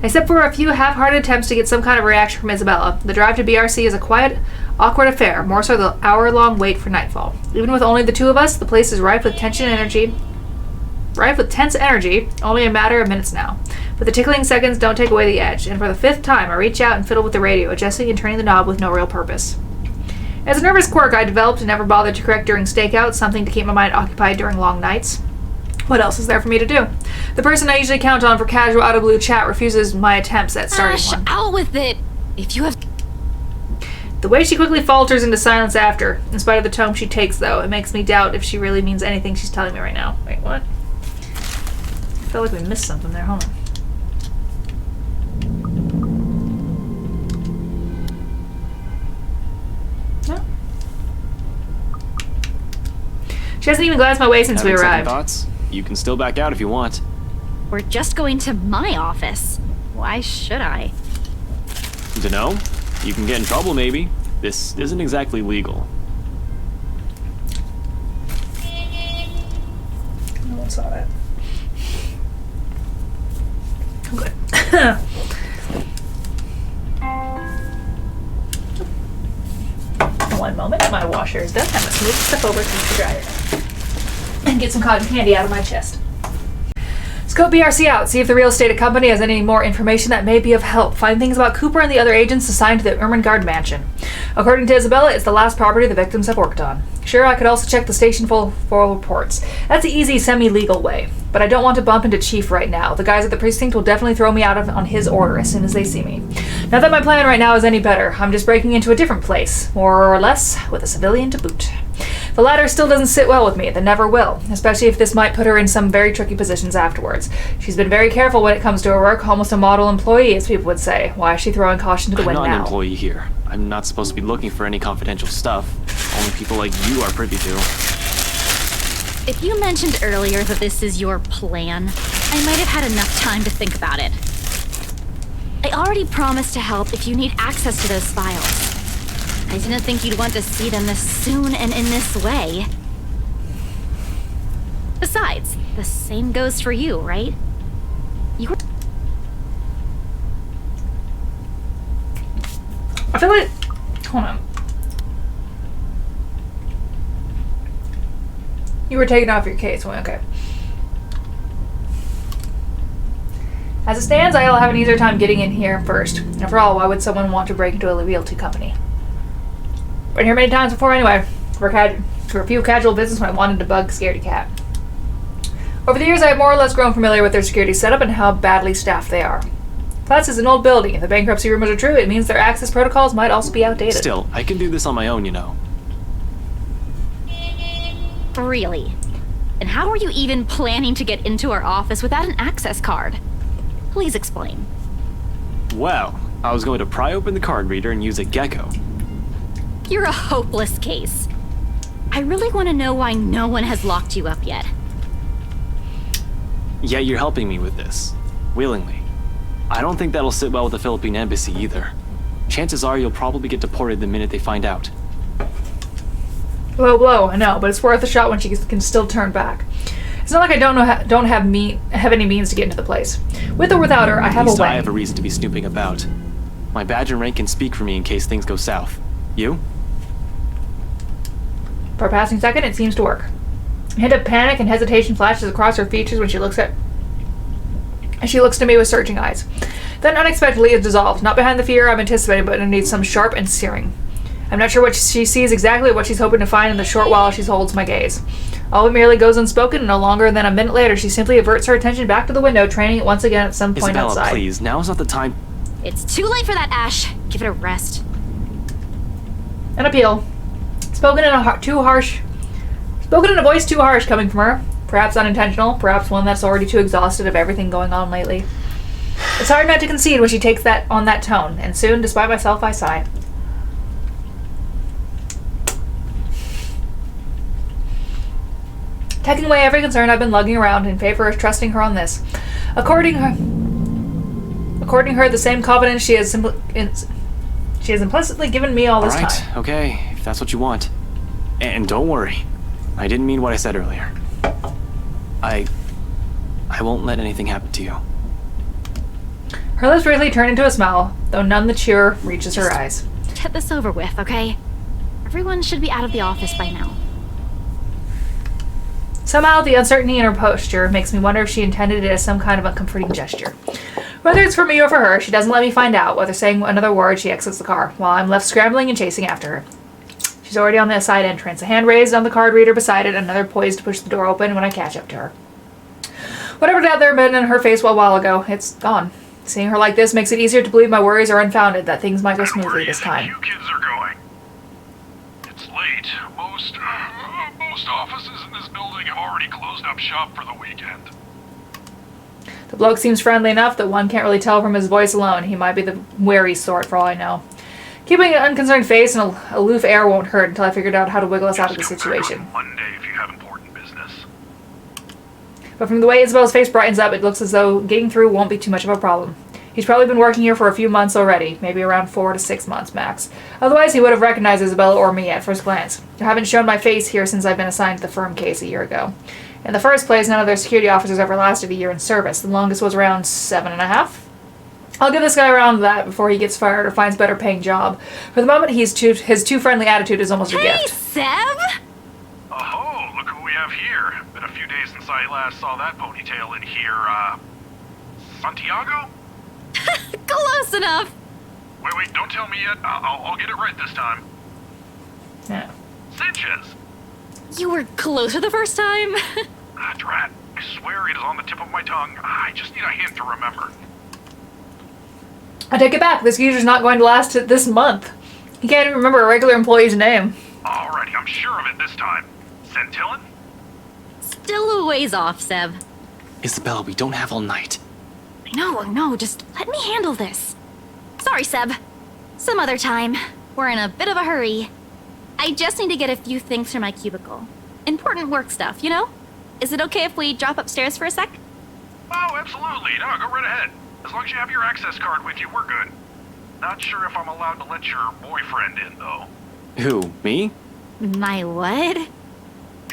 Except for a few half-hearted attempts to get some kind of reaction from Isabella, the drive to BRC is a quiet, awkward affair, more so the hour-long wait for nightfall. Even with only the two of us, the place is rife with tense energy, only a matter of minutes now. But the tickling seconds don't take away the edge, and for the 5th time, I reach out and fiddle with the radio, adjusting and turning the knob with no real purpose. As a nervous quirk I developed and never bothered to correct during stakeouts, something to keep my mind occupied during long nights. What else is there for me to do? The person I usually count on for casual out-of-blue chat refuses my attempts at starting one. Out with it! If you have... The way she quickly falters into silence after, in spite of the tone she takes, though, it makes me doubt if she really means anything she's telling me right now. Wait, what? I feel like we missed something there. Hold on. No. She hasn't even glanced my way since we arrived. Thoughts? You can still back out if you want. We're just going to my office. Why should I? Dunno. You can get in trouble, maybe. This isn't exactly legal. No one saw that. I'm good. One moment, my washer is done. I must move stuff over to the dryer and get some cotton candy out of my chest. Scope BRC out, see if the real estate company has any more information that may be of help. Find things about Cooper and the other agents assigned to the Ermengarde mansion. According to Isabella, it's the last property the victims have worked on. Sure, I could also check the station for reports. That's the easy, semi-legal way. But I don't want to bump into Chief right now. The guys at the precinct will definitely throw me out on his order as soon as they see me. Not that my plan right now is any better. I'm just breaking into a different place, more or less, with a civilian to boot. The latter still doesn't sit well with me, that never will, especially if this might put her in some very tricky positions afterwards. She's been very careful when it comes to her work, almost a model employee, as people would say. Why is she throwing caution to the wind now? I'm not an employee here. I'm not supposed to be looking for any confidential stuff. Only people like you are privy to. If you mentioned earlier that this is your plan, I might have had enough time to think about it. I already promised to help if you need access to those files. I didn't think you'd want to see them this soon and in this way. Besides, the same goes for you, right? You were... I feel like... Hold on. You were taken off your case. Well, okay. As it stands, I'll have an easier time getting in here first. After all, why would someone want to break into a realty company? Been here many times before anyway. For a few casual business when I wanted to bug Scaredy Cat. Over the years, I have more or less grown familiar with their security setup and how badly staffed they are. Plus, it's an old building. If the bankruptcy rumors are true, it means their access protocols might also be outdated. Still, I can do this on my own, you know. Really? And how are you even planning to get into our office without an access card? Please explain. Well, I was going to pry open the card reader and use a gecko. You're a hopeless case. I really want to know why no one has locked you up yet. Yet you're helping me with this. Willingly. I don't think that'll sit well with the Philippine embassy either. Chances are you'll probably get deported the minute they find out. Low blow, I know, but it's worth a shot when she can still turn back. It's not like I don't have any means to get into the place. With or without her, I have a way. At least I have a reason to be snooping about. My badge and rank can speak for me in case things go south. You? For a passing second, it seems to work. A hint of panic and hesitation flashes across her features when she looks to me with searching eyes. Then unexpectedly it dissolves, not behind the fear I'm anticipating, but underneath some sharp and searing. I'm not sure what she sees exactly what she's hoping to find in the short while she holds my gaze. All of it merely goes unspoken, and no longer than a minute later she simply averts her attention back to the window, training it once again at some point Isabella, outside. Please, now is not the time. It's too late for that, Ash. Give it a rest. An appeal. Spoken in a voice too harsh coming from her. Perhaps unintentional, perhaps one that's already too exhausted of everything going on lately. It's hard not to concede when she takes that on that tone, and soon, despite myself, I sigh. Taking away every concern I've been lugging around in favor of trusting her on this. According her, the same confidence she has implicitly given me all this time. Alright, okay, if that's what you want. And don't worry, I didn't mean what I said earlier. I won't let anything happen to you. Her lips briefly turn into a smile, though none the cheer reaches her eyes. Get this over with, okay? Everyone should be out of the office by now. Somehow, the uncertainty in her posture makes me wonder if she intended it as some kind of uncomforting gesture. Whether it's for me or for her, she doesn't let me find out. Whether saying another word, she exits the car, while I'm left scrambling and chasing after her. She's already on the side entrance, a hand raised on the card reader beside it, another poised to push the door open when I catch up to her. Whatever doubt there had been in her face a while ago, it's gone. Seeing her like this makes it easier to believe my worries are unfounded, that things might go smoothly this time. You kids are going. It's late. Most offices in this building have already closed up shop for the weekend. The bloke seems friendly enough that one can't really tell from his voice alone. He might be the wary sort for all I know. Keeping an unconcerned face and an aloof air won't hurt until I figured out how to wiggle us out of the situation. Monday if you have important business. But from the way Isabel's face brightens up, it looks as though getting through won't be too much of a problem. He's probably been working here for a few months already, maybe around 4 to 6 months max. Otherwise, he would have recognized Isabella or me at first glance. I haven't shown my face here since I've been assigned to the firm case a year ago. In the first place, none of their security officers ever lasted a year in service. The longest was around 7.5. I'll give this guy around that before he gets fired or finds a better paying job. For the moment, his too friendly attitude is almost a Hey, gift. Seb! Oh, look who we have here. Been a few days since I last saw that ponytail in here, Santiago? Close enough! Wait, don't tell me yet. I'll get it right this time. Yeah. Sanchez! You were closer the first time? Drat. I swear it is on the tip of my tongue. I just need a hint to remember. I take it back. This geezer's not going to last this month. He can't even remember a regular employee's name. Alrighty, I'm sure of it this time. Centillon? Still a ways off, Seb. Isabella, we don't have all night. No, just let me handle this. Sorry, Seb. Some other time. We're in a bit of a hurry. I just need to get a few things from my cubicle. Important work stuff, you know? Is it okay if we drop upstairs for a sec? Oh, absolutely. No, go right ahead. As long as you have your access card with you, we're good. Not sure if I'm allowed to let your boyfriend in, though. Who, me? My what?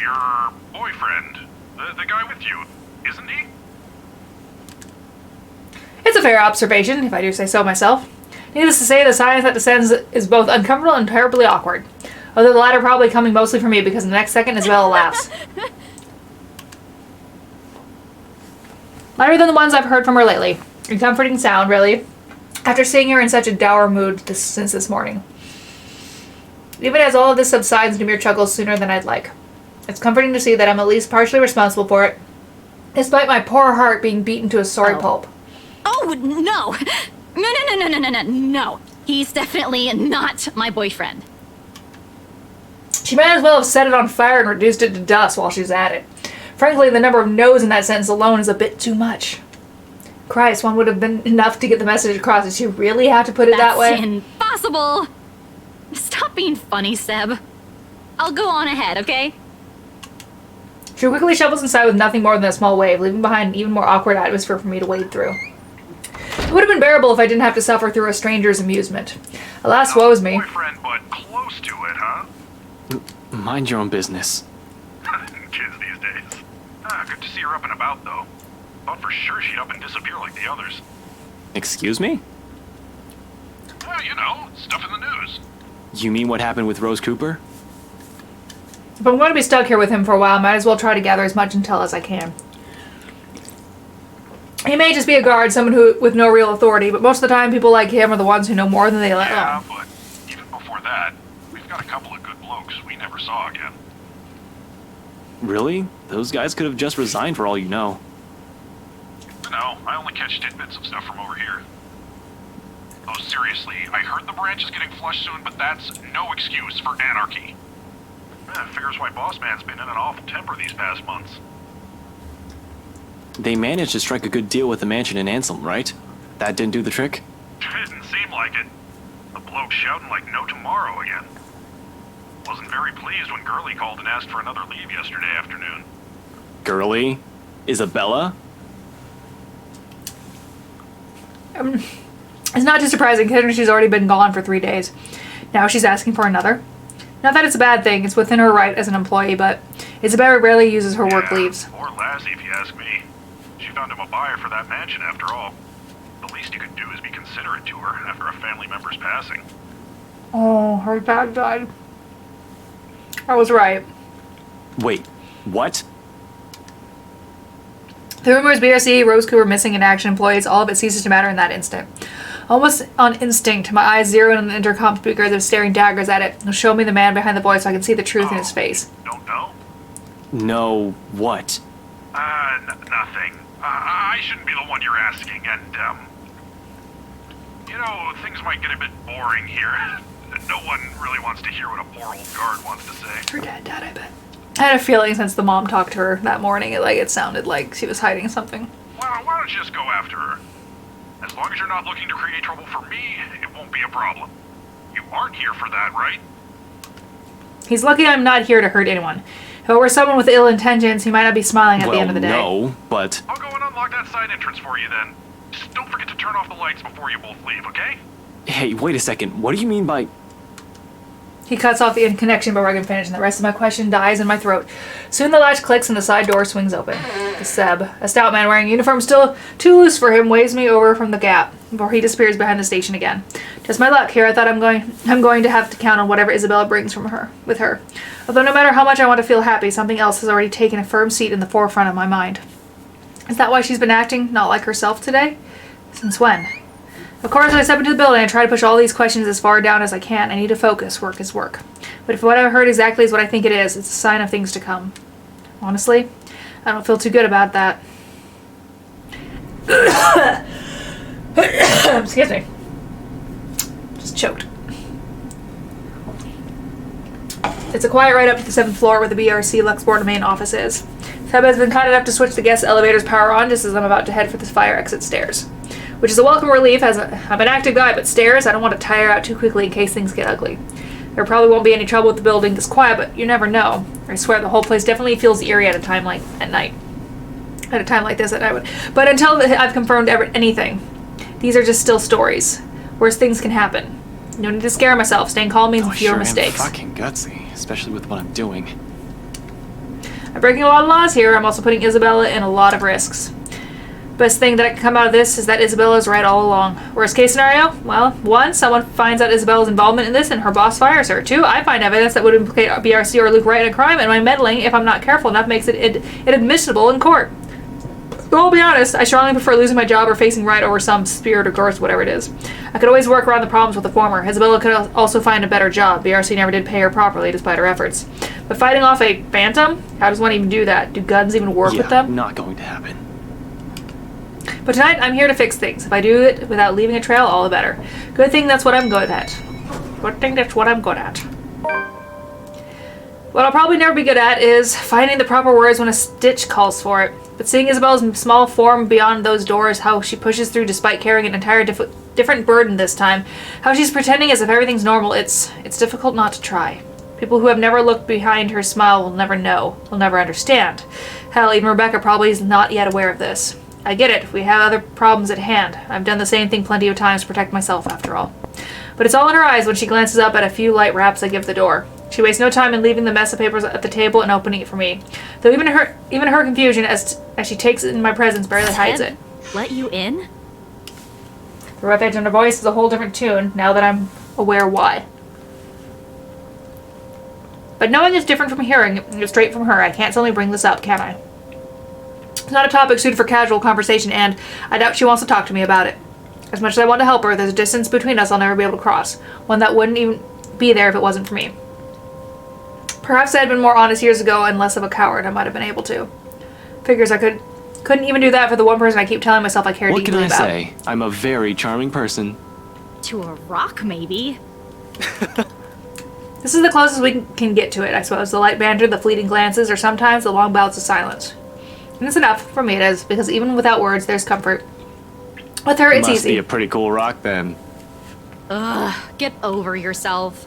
Your boyfriend. The guy with you, isn't he? It's a fair observation, if I do say so myself. Needless to say, the silence that descends is both uncomfortable and terribly awkward. Although the latter probably coming mostly from me because the next second Isabella laughs. Lighter than the ones I've heard from her lately. A comforting sound, really, after seeing her in such a dour mood since this morning. Even as all of this subsides into mere chuckles sooner than I'd like. It's comforting to see that I'm at least partially responsible for it, despite my poor heart being beaten to a sorry pulp. Oh, no! No. He's definitely not my boyfriend. She might as well have set it on fire and reduced it to dust while she's at it. Frankly, the number of no's in that sentence alone is a bit too much. Christ, one would have been enough to get the message across. Did she really have to put it that way? That's impossible! Stop being funny, Seb. I'll go on ahead, okay? She quickly shovels inside with nothing more than a small wave, leaving behind an even more awkward atmosphere for me to wade through. It would have been bearable if I didn't have to suffer through a stranger's amusement. Alas, woe is me. Boyfriend, but close to it, huh? Mind your own business. Kids these days. Good to see her up and about, though. Thought for sure she'd up and disappear like the others. Excuse me? You know, stuff in the news. You mean what happened with Rose Cooper? If I'm going to be stuck here with him for a while, I might as well try to gather as much intel as I can. He may just be a guard, someone who with no real authority, but most of the time people like him are the ones who know more than they let Yeah, on. but even before that, we've got a couple of good blokes we never saw again. Really? Those guys could have just resigned for all you know. No, I only catch tidbits of stuff from over here. Oh, seriously, I heard the branch is getting flushed soon, but that's no excuse for anarchy. Figures why Boss Man's been in an awful temper these past months. They managed to strike a good deal with the mansion in Anselm, right? That didn't do the trick? Didn't seem like it. The bloke shouting like no tomorrow again. Wasn't very pleased when Gurley called and asked for another leave yesterday afternoon. Girly? Isabella? It's not too surprising considering she's already been gone for 3 days. Now she's asking for another. Not that it's a bad thing, it's within her right as an employee, but Isabella rarely uses her work leaves. Poor Lassie, if you ask me. She found him a buyer for that mansion after all. The least you could do is be considerate to her after a family member's passing. Oh, her dad died. I was right. Wait, what? The rumors BRC, Roscoe were missing in action employees, all of it ceases to matter in that instant. Almost on instinct, my eyes zeroed on the intercom speaker that was staring daggers at it. Show me the man behind the voice so I can see the truth in his face. Don't know? No, what? Nothing. I shouldn't be the one you're asking, and, you know, things might get a bit boring here. No one really wants to hear what a poor old guard wants to say. Her dad died, I bet. I had a feeling since the mom talked to her that morning, it sounded like she was hiding something. Why don't you just go after her? As long as you're not looking to create trouble for me, it won't be a problem. You aren't here for that, right? He's lucky I'm not here to hurt anyone. If I were someone with ill intentions, he might not be smiling at the end of the day. No, but... I'll go and unlock that side entrance for you then. Just don't forget to turn off the lights before you both leave, okay? Hey, wait a second. What do you mean by... He cuts off the connection before I can finish, and the rest of my question dies in my throat. Soon the latch clicks and the side door swings open. The Seb, a stout man wearing a uniform still too loose for him, waves me over from the gap before he disappears behind the station again. Just my luck here. I thought I'm going to have to count on whatever Isabella brings with her. Although no matter how much I want to feel happy, something else has already taken a firm seat in the forefront of my mind. Is that why she's been acting not like herself today? Since when? Of course, I step into the building and try to push all these questions as far down as I can. I need to focus. Work is work. But if what I've heard exactly is what I think it is, it's a sign of things to come. Honestly, I don't feel too good about that. Excuse me. Just choked. It's a quiet ride up to the 7th floor where the BRC Luxbourne main office is. Seb has been kind enough to switch the guest elevator's power on just as I'm about to head for the fire exit stairs. Which is a welcome relief, as I'm an active guy, but stairs, I don't want to tire out too quickly in case things get ugly. There probably won't be any trouble with the building this quiet, but you never know. I swear the whole place definitely feels eerie at a time like this at night. But until I've confirmed anything, these are just still stories. Worse things can happen. No need to scare myself. Staying calm means fewer mistakes. I'm fucking gutsy, especially with what I'm doing. I'm breaking a lot of laws here. I'm also putting Isabella in a lot of risks. Best thing that can come out of this is that Isabella's right all along. Worst case scenario? Well, 1, someone finds out Isabella's involvement in this and her boss fires her. 2, I find evidence that would implicate BRC or Luke Wright in a crime, and my meddling, if I'm not careful enough, makes it inadmissible in court. But I'll be honest, I strongly prefer losing my job or facing Wright over some spirit or ghost, whatever it is. I could always work around the problems with the former. Isabella could also find a better job. BRC never did pay her properly despite her efforts. But fighting off a phantom? How does one even do that? Do guns even work with them? Not going to happen. But tonight, I'm here to fix things. If I do it without leaving a trail, all the better. Good thing that's what I'm good at. Good thing that's what I'm good at. What I'll probably never be good at is finding the proper words when a stitch calls for it. But seeing Isabella's small form beyond those doors, how she pushes through despite carrying an entire different burden this time, how she's pretending as if everything's normal, it's difficult not to try. People who have never looked behind her smile will never know, will never understand. Hell, even Rebecca probably is not yet aware of this. I get it. We have other problems at hand. I've done the same thing plenty of times to protect myself, after all. But it's all in her eyes when she glances up at a few light raps I give the door. She wastes no time in leaving the mess of papers at the table and opening it for me. Though even her confusion as she takes it in my presence barely hides it. Let you in? The rough edge on her voice is a whole different tune, now that I'm aware why. But knowing is different from hearing it straight from her. I can't suddenly bring this up, can I? It's not a topic suited for casual conversation, and I doubt she wants to talk to me about it. As much as I want to help her, there's a distance between us I'll never be able to cross. One that wouldn't even be there if it wasn't for me. Perhaps I had been more honest years ago and less of a coward. I might have been able to. Figures I couldn't even do that for the one person I keep telling myself I care deeply about. What can I say? I'm a very charming person. To a rock, maybe. This is the closest we can get to it, I suppose. The light banter, the fleeting glances, or sometimes the long bouts of silence. And it's enough, for me it is, because even without words, there's comfort. With her, it's Must easy. be a pretty cool rock, then. Ugh, get over yourself.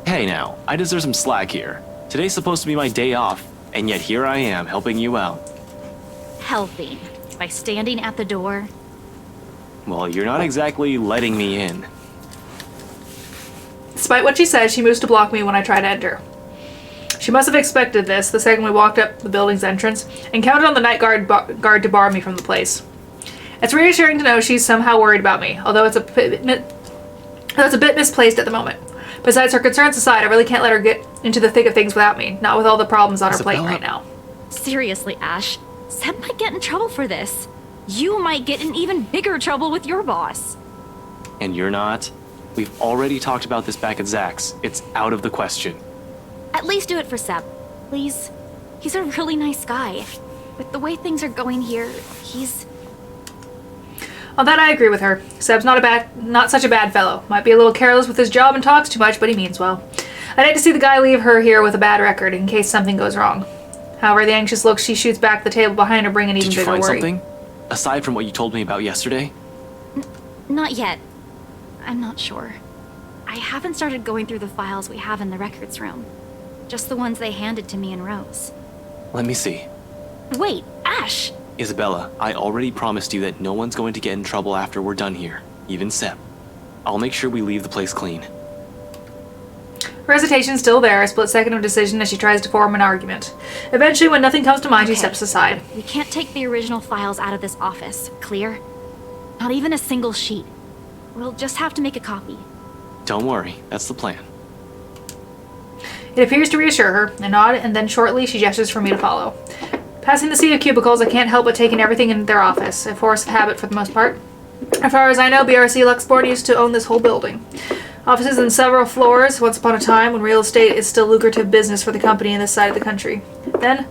Hey now, I deserve some slack here. Today's supposed to be my day off, and yet here I am, helping you out. Helping. By standing at the door. Well, you're not exactly letting me in. Despite what she says, she moves to block me when I try to enter. She must have expected this the second we walked up the building's entrance and counted on the night guard to bar me from the place. It's reassuring to know she's somehow worried about me, although it's a bit misplaced at the moment. Besides her concerns aside, I really can't let her get into the thick of things without me, not with all the problems on her plate right now. Seriously, Ash, Seb might get in trouble for this. You might get in even bigger trouble with your boss. And you're not? We've already talked about this back at Zach's. It's out of the question. At least do it for Seb, please. He's a really nice guy. With the way things are going here, he's... On that I agree with her. Seb's not such a bad fellow. Might be a little careless with his job and talks too much, but he means well. I'd hate to see the guy leave her here with a bad record in case something goes wrong. However, the anxious look she shoots back at the table behind her bring an even bigger worry. Did you find something? Aside from what you told me about yesterday? Not yet. I'm not sure. I haven't started going through the files we have in the records room. Just the ones they handed to me and Rose. Let me see. Wait, Ash! Isabella, I already promised you that no one's going to get in trouble after we're done here, even Seb. I'll make sure we leave the place clean. Her hesitation's still there, a split second of decision as she tries to form an argument. Eventually, when nothing comes to mind, she steps aside. We can't take the original files out of this office, clear? Not even a single sheet. We'll just have to make a copy. Don't worry, that's the plan. It appears to reassure her, a nod, and then shortly she gestures for me to follow. Passing the sea of cubicles, I can't help but taking everything in their office, a force of habit for the most part. As far as I know, BRC Luxport used to own this whole building. Offices in several floors, once upon a time when real estate is still lucrative business for the company in this side of the country. Then,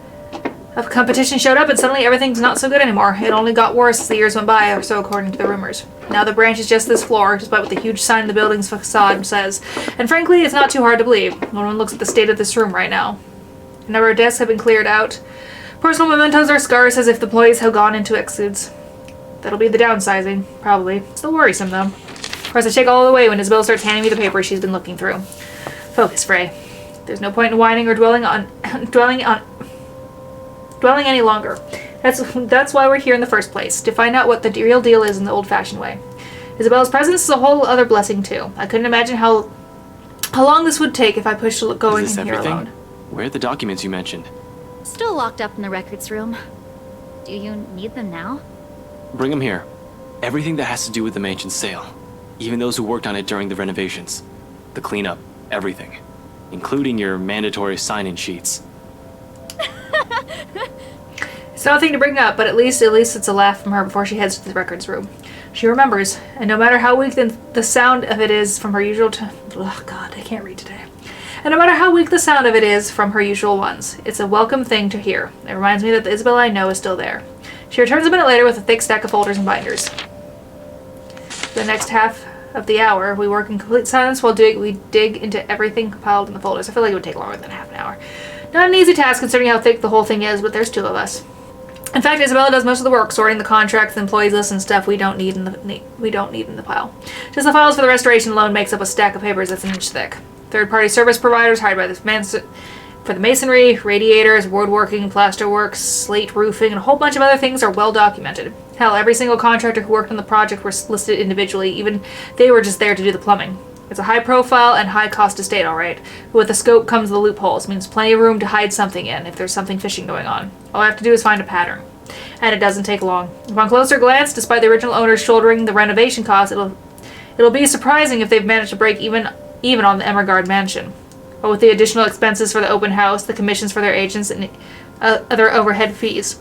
a competition showed up and suddenly everything's not so good anymore. It only got worse as the years went by, or so according to the rumors. Now the branch is just this floor, despite what the huge sign in the building's facade says. And frankly, it's not too hard to believe when one looks at the state of this room right now. A number of desks have been cleared out. Personal mementos are scarce as if the employees have gone into exudes. That'll be the downsizing, probably. Still worrisome, though. Of course, I shake all the way when Isabel starts handing me the paper she's been looking through. Focus, Frey. There's no point in whining or dwelling any longer. That's why we're here in the first place, to find out what the real deal is in the old-fashioned way. Isabel's presence is a whole other blessing, too. I couldn't imagine how long this would take if I pushed going in here alone. Where are the documents you mentioned? Still locked up in the records room. Do you need them now? Bring them here. Everything that has to do with the mansion's sale. Even those who worked on it during the renovations. The cleanup. Everything. Including your mandatory sign-in sheets. It's nothing to bring up, but at least it's a laugh from her before she heads to the records room. She remembers, and no matter how weak the sound of it is from her usual oh God, I can't read today. And no matter how weak the sound of it is from her usual ones, it's a welcome thing to hear. It reminds me that the Isabel I know is still there. She returns a minute later with a thick stack of folders and binders. The next half of the hour, we work in complete silence while we dig into everything compiled in the folders. I feel like it would take longer than half an hour. Not an easy task considering how thick the whole thing is, but there's two of us. In fact, Isabella does most of the work, sorting the contracts, the employees list, and stuff we don't need in the pile. Just the files for the restoration alone makes up a stack of papers that's an inch thick. Third-party service providers hired by this man for the masonry, radiators, woodworking, plasterwork, slate roofing, and a whole bunch of other things are well documented. Hell, every single contractor who worked on the project were listed individually, even they were just there to do the plumbing. It's a high-profile and high-cost estate, all right. But with the scope comes the loopholes. Means plenty of room to hide something in if there's something fishy going on. All I have to do is find a pattern. And it doesn't take long. Upon closer glance, despite the original owners shouldering the renovation costs, it'll be surprising if they've managed to break even on the Emergard mansion. But with the additional expenses for the open house, the commissions for their agents, and other overhead fees.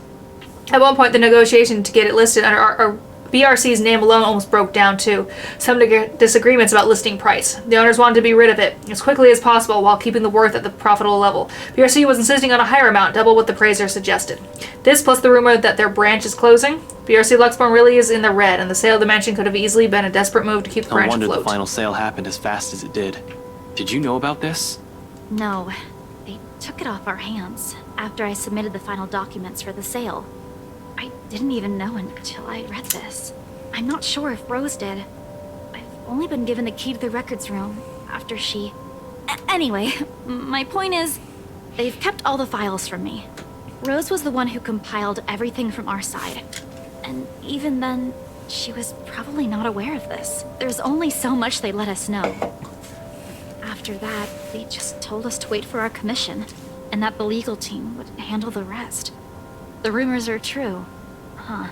At one point, the negotiation to get it listed under our BRC's name alone almost broke down too. Some disagreements about listing price. The owners wanted to be rid of it as quickly as possible while keeping the worth at the profitable level. BRC was insisting on a higher amount, double what the appraiser suggested. This plus the rumor that their branch is closing. BRC Luxborn really is in the red, and the sale of the mansion could have easily been a desperate move to keep the branch afloat. No wonder the final sale happened as fast as it did. Did you know about this? No. They took it off our hands after I submitted the final documents for the sale. I didn't even know until I read this. I'm not sure if Rose did. I've only been given the key to the records room after she... Anyway, my point is, they've kept all the files from me. Rose was the one who compiled everything from our side. And even then, she was probably not aware of this. There's only so much they let us know. After that, they just told us to wait for our commission. and that the legal team would handle the rest. The rumors are true. Huh.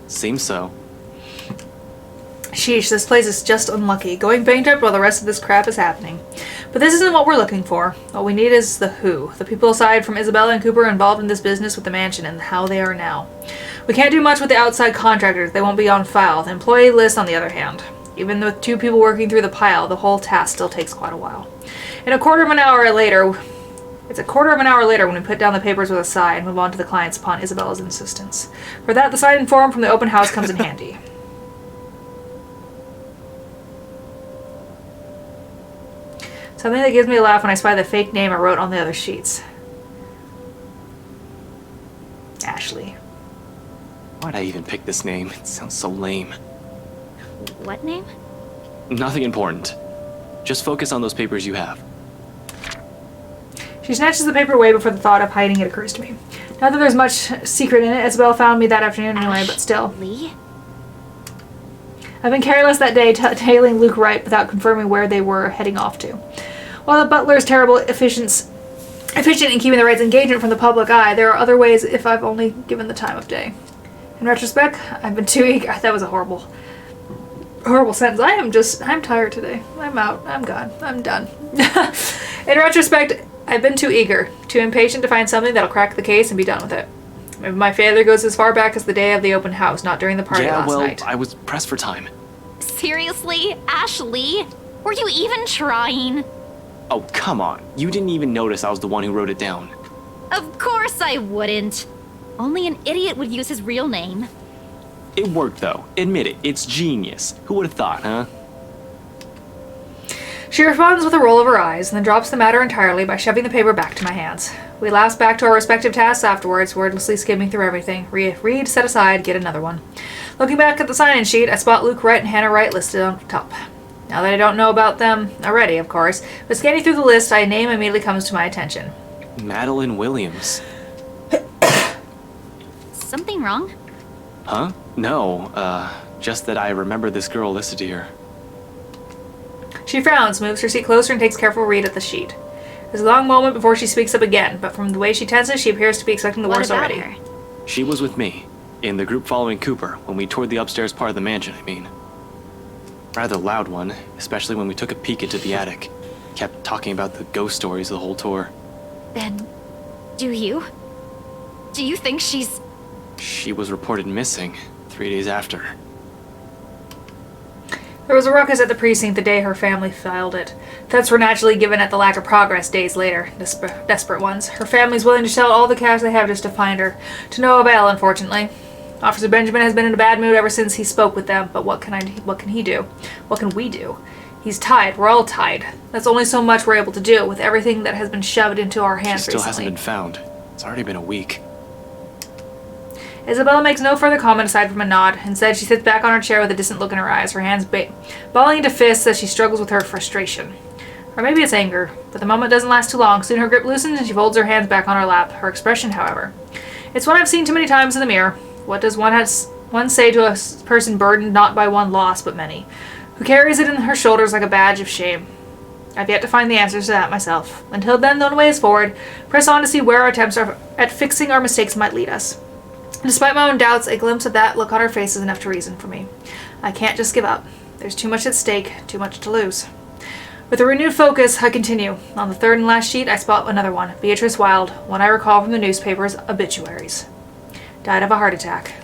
Seems so. Sheesh, this place is just unlucky. Going bankrupt while the rest of this crap is happening. But this isn't what we're looking for. What we need is the who. The people aside from Isabella and Cooper involved in this business with the mansion and how they are now. We can't do much with the outside contractors. They won't be on file. The employee list, on the other hand. Even with 2 people working through the pile, the whole task still takes quite a while. It's a quarter of an hour later when we put down the papers with a sigh and move on to the clients upon Isabella's insistence. For that, the sign-in form from the open house comes in handy. Something that gives me a laugh when I spy the fake name I wrote on the other sheets. Ashley. Why'd I even pick this name? It sounds so lame. What name? Nothing important. Just focus on those papers you have. She snatches the paper away before the thought of hiding it occurs to me. Not that there's much secret in it. Isabel found me that afternoon anyway, but still. Lee? I've been careless that day, tailing Luke Wright without confirming where they were heading off to. While the butler is terrible efficient in keeping the Wrights' engagement from the public eye, there are other ways if I've only given the time of day. In retrospect, I've been too eager. That was a horrible sentence. I'm tired today. I'm out. I'm gone. I'm done. In retrospect, I've been too eager, too impatient to find something that'll crack the case and be done with it. Maybe my failure goes as far back as the day of the open house, not during the party last night. I was pressed for time. Seriously? Ashley? Were you even trying? Oh, come on. You didn't even notice I was the one who wrote it down. Of course I wouldn't. Only an idiot would use his real name. It worked, though. Admit it. It's genius. Who would have thought, huh? She responds with a roll of her eyes, and then drops the matter entirely by shoving the paper back to my hands. We lapse back to our respective tasks afterwards, wordlessly skimming through everything. Read, set aside, get another one. Looking back at the sign-in sheet, I spot Luke Wright and Hannah Wright listed on top. Now that I don't know about them already, of course, but scanning through the list, a name immediately comes to my attention. Madeline Williams. Something wrong? Huh? No, just that I remember this girl listed here. She frowns, moves her seat closer, and takes careful read at the sheet. There's a long moment before she speaks up again, but from the way she tenses, she appears to be expecting the worst already. Her? She was with me, in the group following Cooper, when we toured the upstairs part of the mansion, I mean. Rather loud one, especially when we took a peek into the attic. Kept talking about the ghost stories the whole tour. Then, do you think she's... She was reported missing 3 days after. There was a ruckus at the precinct the day her family filed it. Threats were naturally given at the lack of progress days later. Desperate ones. Her family's willing to shell all the cash they have just to find her. To no avail, unfortunately. Officer Benjamin has been in a bad mood ever since he spoke with them, but what can he do? What can we do? He's tied. We're all tied. That's only so much we're able to do with everything that has been shoved into our hands recently. She still hasn't been found. It's already been a week. Isabella makes no further comment aside from a nod. Instead, she sits back on her chair with a distant look in her eyes, her hands balling into fists as she struggles with her frustration. Or maybe it's anger, but the moment doesn't last too long. Soon her grip loosens and she folds her hands back on her lap. Her expression, however. It's one I've seen too many times in the mirror. What does one say to a person burdened not by one loss but many, who carries it in her shoulders like a badge of shame? I've yet to find the answers to that myself. Until then, the only way is forward. Press on to see where our attempts at fixing our mistakes might lead us. Despite my own doubts, a glimpse of that look on her face is enough to reason for me. I can't just give up. There's too much at stake, too much to lose. With a renewed focus, I continue. On the third and last sheet, I spot another one. Beatrice Wilde, one I recall from the newspaper's obituaries. Died of a heart attack.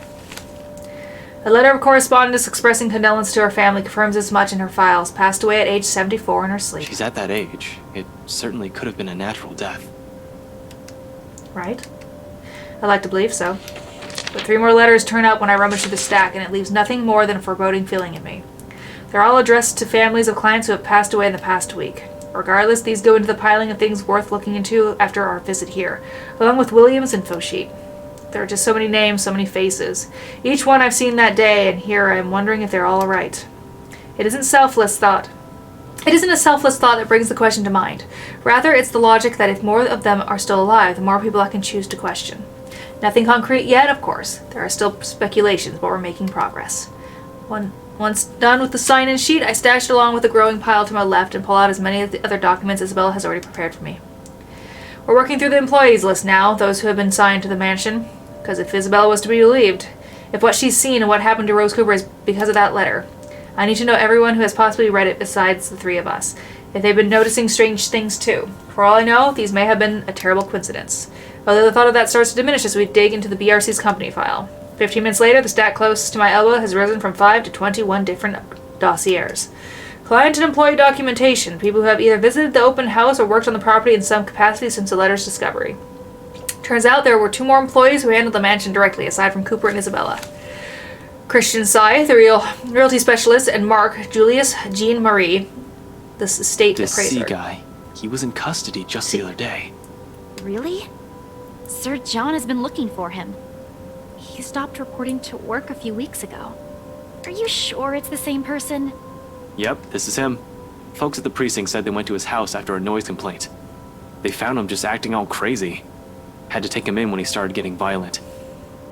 A letter of correspondence expressing condolence to her family confirms as much in her files. Passed away at age 74 in her sleep. She's at that age. It certainly could have been a natural death. Right? I'd like to believe so. But 3 more letters turn up when I rummage through the stack, and it leaves nothing more than a foreboding feeling in me. They're all addressed to families of clients who have passed away in the past week. Regardless, these go into the piling of things worth looking into after our visit here, along with William's info sheet. There are just so many names, so many faces. Each one I've seen that day, and here I am wondering if they're all right. It isn't a selfless thought that brings the question to mind. Rather, it's the logic that if more of them are still alive, the more people I can choose to question. Nothing concrete yet, of course. There are still speculations, but we're making progress. Once done with the sign-in sheet, I stash it along with the growing pile to my left and pull out as many of the other documents Isabella has already prepared for me. We're working through the employees list now, those who have been signed to the mansion. Because if Isabella was to be believed, if what she's seen and what happened to Rose Cooper is because of that letter, I need to know everyone who has possibly read it besides the three of us. If they've been noticing strange things too. For all I know, these may have been a terrible coincidence. Although the thought of that starts to diminish as we dig into the BRC's company file. 15 minutes later, the stack closest to my elbow has risen from 5 to 21 different dossiers. Client and employee documentation. People who have either visited the open house or worked on the property in some capacity since the letter's discovery. Turns out there were 2 more employees who handled the mansion directly, aside from Cooper and Isabella. Christian Sy, the realty specialist, and Mark Julius Jean Marie, the estate appraiser. This guy, he was in custody just the other day. Really? Sir John has been looking for him. He stopped reporting to work a few weeks ago. Are you sure it's the same person? Yep, this is him. Folks at the precinct said they went to his house after a noise complaint. They found him just acting all crazy. Had to take him in when he started getting violent.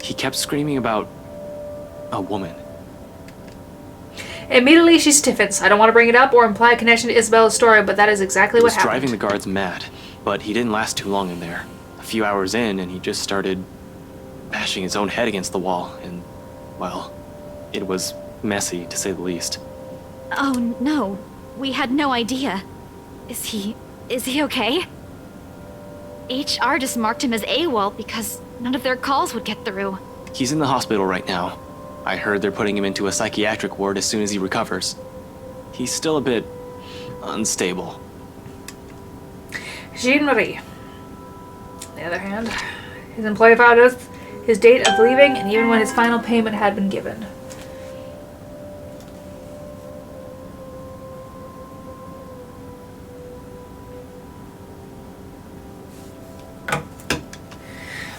He kept screaming about a woman. Immediately she stiffens. I don't want to bring it up or imply a connection to Isabella's story, but that is exactly what happened. He was driving the guards mad, but he didn't last too long in there. A few hours in, and he just started bashing his own head against the wall, and, well, it was messy, to say the least. Oh, no. We had no idea. Is he okay? HR just marked him as AWOL because none of their calls would get through. He's in the hospital right now. I heard they're putting him into a psychiatric ward as soon as he recovers. He's still a bit unstable. Jean-Marie. On the other hand, his employee filed with his date of leaving and even when his final payment had been given.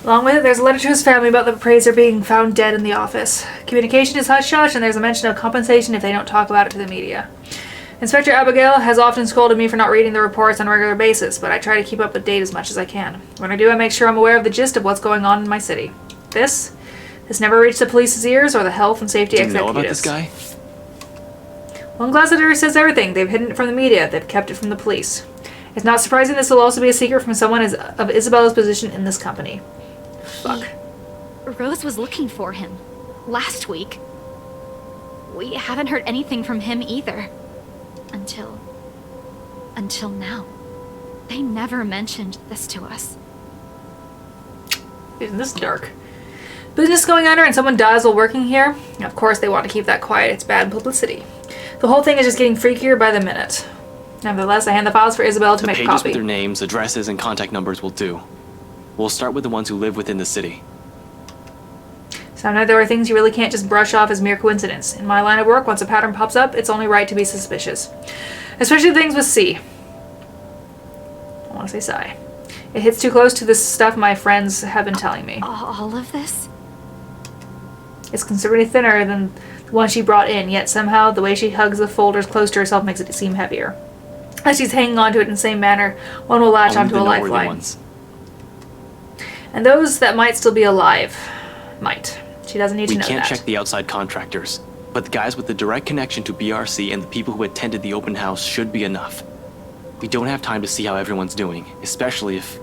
Along with it, there's a letter to his family about the appraiser being found dead in the office. Communication is hush-hush, and there's a mention of compensation if they don't talk about it to the media. Inspector Abigail has often scolded me for not reading the reports on a regular basis, but I try to keep up with date as much as I can. When I do, I make sure I'm aware of the gist of what's going on in my city. This never reached the police's ears or the health and safety executives. Do you know about this guy? One classifier says everything. They've hidden it from the media. They've kept it from the police. It's not surprising this will also be a secret from someone of Isabella's position in this company. Fuck. Rose was looking for him last week. We haven't heard anything from him either. Until now. They never mentioned this to us. Isn't this dark? Business going under and someone dies while working here? Of course they want to keep that quiet. It's bad publicity. The whole thing is just getting freakier by the minute. Nevertheless, I hand the files for Isabella to make a copy. The pages copy. with their names, addresses, and contact numbers will do. We'll start with the ones who live within the city. Sometimes there are things you really can't just brush off as mere coincidence. In my line of work, once a pattern pops up, it's only right to be suspicious. Especially things with C. I want to say Psy. It hits too close to the stuff my friends have been telling me. All of this? It's considerably thinner than the one she brought in, yet somehow the way she hugs the folders close to herself makes it seem heavier. As she's hanging onto it in the same manner, one will latch onto a lifeline. Ones. And those that might still be alive. Might. She doesn't need to know that. We can't check the outside contractors, but the guys with the direct connection to BRC and the people who attended the open house should be enough. We don't have time to see how everyone's doing, especially if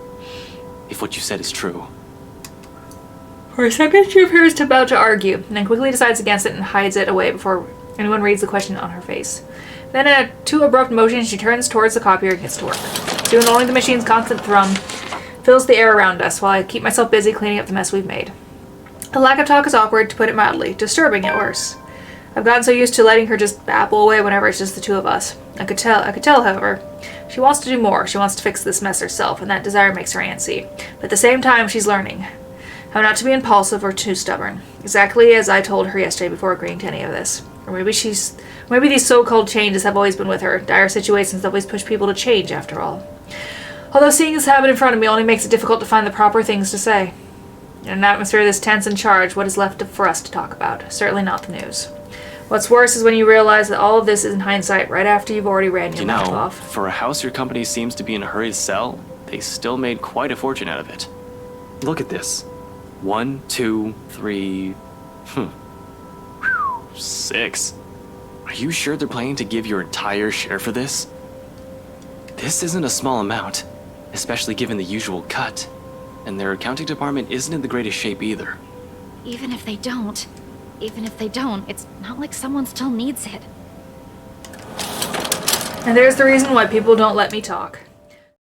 what you said is true. For a second, she appears about to argue, and then quickly decides against it and hides it away before anyone reads the question on her face. Then, in a too abrupt motion, she turns towards the copier and gets to work. Soon, only the machine's constant thrum fills the air around us while I keep myself busy cleaning up the mess we've made. The lack of talk is awkward, to put it mildly, disturbing at worst. I've gotten so used to letting her just babble away whenever it's just the two of us. I could tell, however, she wants to do more. She wants to fix this mess herself, and that desire makes her antsy. But at the same time, she's learning how not to be impulsive or too stubborn. Exactly as I told her yesterday before agreeing to any of this. Or maybe these so-called changes have always been with her. Dire situations always push people to change, after all. Although seeing this happen in front of me only makes it difficult to find the proper things to say. In an atmosphere this tense and charged, what is left for us to talk about? Certainly not the news. What's worse is when you realize that all of this is in hindsight right after you've already ran your mouth off. For a house your company seems to be in a hurry to sell, they still made quite a fortune out of it. Look at this. 1, 2, 3... 6. Are you sure they're planning to give your entire share for this? This isn't a small amount. especially given the usual cut. And their accounting department isn't in the greatest shape either. Even if they don't, it's not like someone still needs it. And there's the reason why people don't let me talk.